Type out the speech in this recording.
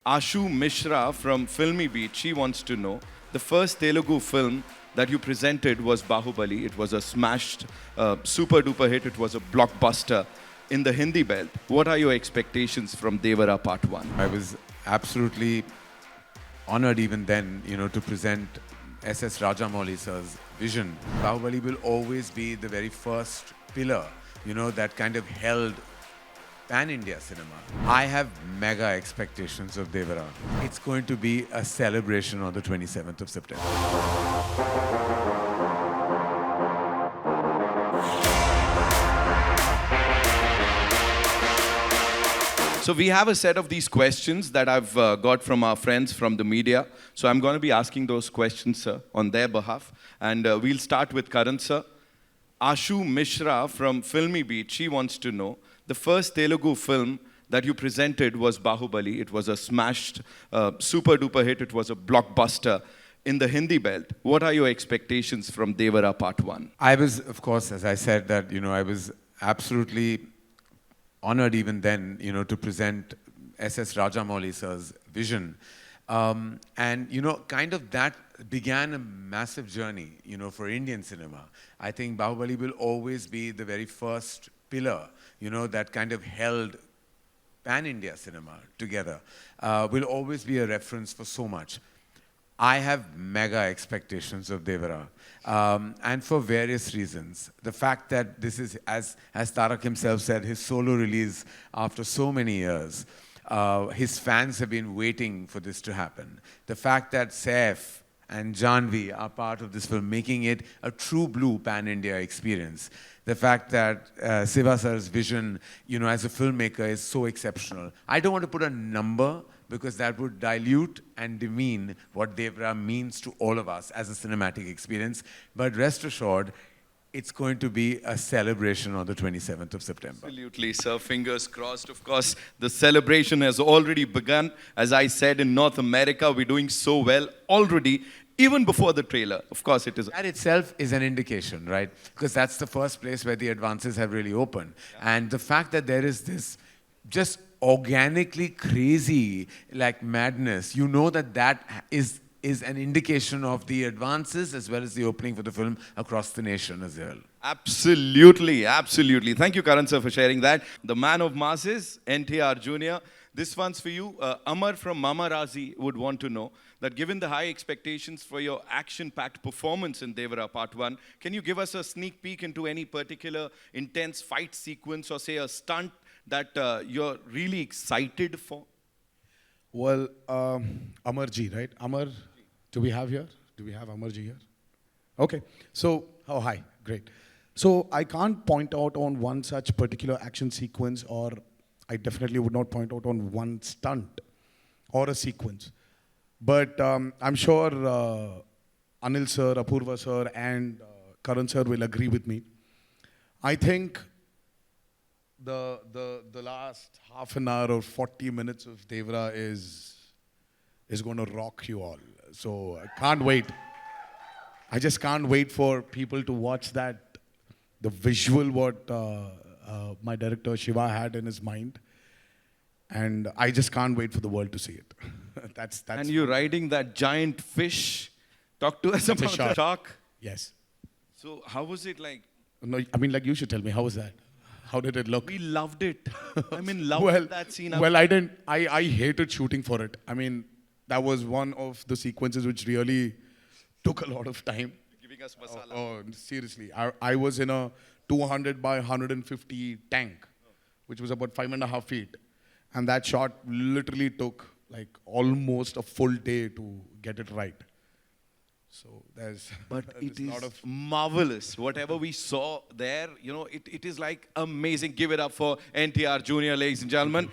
Ashu Mishra from Filmy Beat, she wants to know, the first Telugu film that you presented was Bahubali. It was a smashed, super duper hit. It was a blockbuster in the Hindi belt. What are your expectations from Devara Part 1? I was absolutely honored even then, to present S.S. Rajamouli sir's vision. Bahubali will always be the very first pillar, that kind of held pan-India cinema. I have mega expectations of Devara. It's going to be a celebration on the 27th of September. So we have a set of these questions that I've got from our friends from the media. So I'm going to be asking those questions, sir, on their behalf. And we'll start with Karan, sir. Ashu Mishra from Filmy Beat, she wants to know, the first Telugu film that you presented was Bahubali. It was a smashed, super duper hit. It was a blockbuster in the Hindi belt. What are your expectations from Devara Part 1? I was, of course, as I said, that, I was absolutely honored even then, to present S.S. Rajamouli sir's vision. And, kind of that began a massive journey, for Indian cinema. I think Bahubali will always be the very first pillar, that kind of held pan-India cinema together. Will always be a reference for so much. I have mega expectations of Devara, and for various reasons. The fact that this is, as Tarak himself said, his solo release after so many years. His fans have been waiting for this to happen. The fact that Saif and Janvi are part of this film, making it a true blue pan-India experience. The fact that Siva sir's vision, as a filmmaker is so exceptional. I don't want to put a number because that would dilute and demean what Devara means to all of us as a cinematic experience. But rest assured, it's going to be a celebration on the 27th of September. Absolutely, sir. Fingers crossed. Of course, the celebration has already begun. As I said, in North America, we're doing so well already, even before the trailer. Of course, it is. That itself is an indication, right? Because that's the first place where the advances have really opened. Yeah. And the fact that there is this just organically crazy, like madness, that is an indication of the advances as well as the opening for the film across the nation as well. Absolutely, absolutely. Thank you, Karan sir, for sharing that. The man of masses, NTR Jr. This one's for you. Amar from Mama Razi would want to know that given the high expectations for your action-packed performance in Devara Part 1, can you give us a sneak peek into any particular intense fight sequence or say a stunt that you're really excited for? Well, Amarji, right? Amar, do we have here? Do we have Amarji here? Okay. So, hi, great. So I can't point out on one such particular action sequence, or I definitely would not point out on one stunt or a sequence. But I'm sure Anil sir, Apurva sir, and Karan sir will agree with me. I think the last half an hour or 40 minutes of Devara is going to rock you all. So I can't wait. I just can't wait for people to watch that, the visual what my director Shiva had in his mind. And I just can't wait for the world to see it. that's. And you're riding that giant fish. Talk to us about the shark. Yes. So how was it like? No, I mean, like, you should tell me, how was that? How did it look? We loved it. I'm in love with that scene. Well, I didn't. I hated shooting for it. I mean, that was one of the sequences which really took a lot of time. Giving us masala. Oh, seriously. I was in a 200 by 150 tank, which was about 5.5 feet. And that shot literally took like almost a full day to get it right. So there's but it is marvelous. Whatever we saw there, it is like amazing. Give it up for NTR Jr., ladies and gentlemen.